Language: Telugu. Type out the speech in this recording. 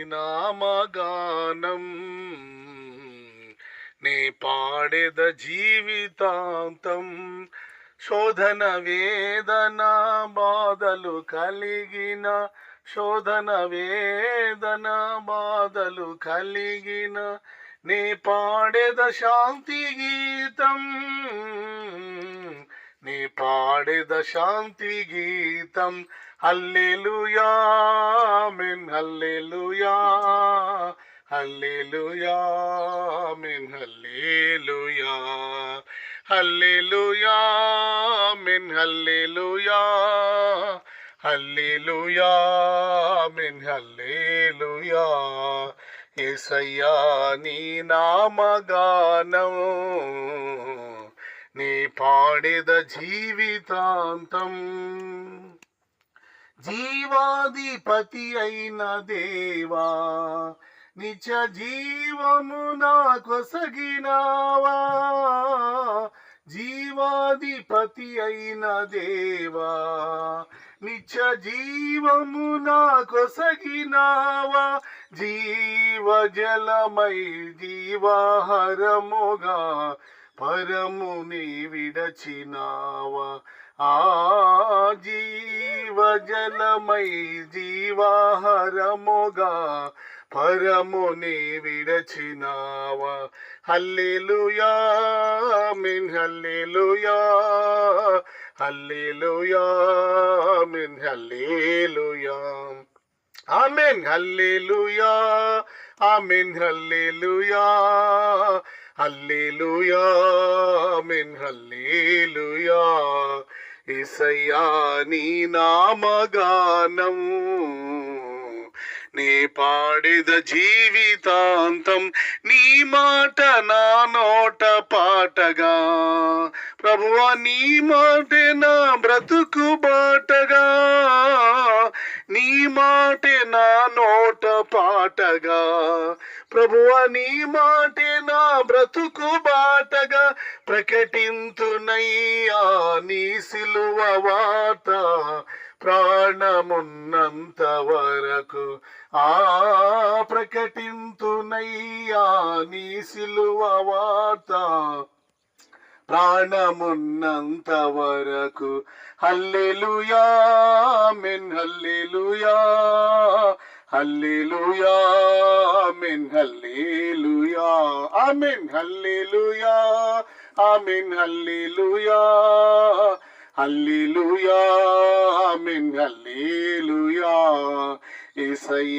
నామగానం నే పాడెద జీవితాంతం. శోధన వేదన బాధలు కలిగిన, శోధన వేదన బాధలు కలిగిన నే పాడెద శాంతి గీతం, నే పాడెద శాంతి గీతం. హల్లెలూయా ఆమేన్, హల్లెలూయా హల్లెలూయా ఆమేన్, హల్లెలూయా హల్లెలూయా ఆమేన్, హల్లెలూయా హల్లెలూయా ఆమేన్, హల్లెలూయా. యేసయ్యా నీ నామగానం నీ పాడెద జీవితాంతం. జీవాధిపతి అయిన దేవా, నిత్య జీవము నాకొసగినావా. జీవాధిపతి అయిన దేవా, నిత్య జీవము నాకొసగినావా. జీవజలమై జీవాహారముగా పరముని విడచినావా. ఆ జీవజలమై జీవాహారముగా పరముని విడచినావా. హల్లెలూయా ఆమేన్, హల్లెలూయా హల్లెలూయా ఆమేన్, హల్లెలూయా ఆమేన్, హల్లెలూయా ఆమేన్, హల్లెలూయా హల్లెలూయా ఆమేన్, హల్లెలూయా. యేసయ్యా నీ నామగానం నే పాడెద జీవితాంతం. నీ మాట నా నోట పాటగా, ప్రభువా నీ మాటే నా బ్రతుకు బాటగా. నీ మాటే నా నోట పాటగా, ప్రభువా నీ మాటే నా బ్రతుకు బాటగా. ప్రకటింతునయ్యా నీ సిలువ వార్త ప్రాణమున్నంత వరకు. ప్రకటింతునయ్యా నీ సిలువ వార్త ప్రాణమున్నంత వరకు. హల్లెలూయా ఆమేన్, హల్లెలూయా హల్లెలూయా ఆమేన్, హల్లెలూయా ఆమేన్, హల్లెలూయా ఆమేన్, హల్లెలూయా హల్లెలూయా ఆమేన్, హల్లెలూయా. యేసయ్యా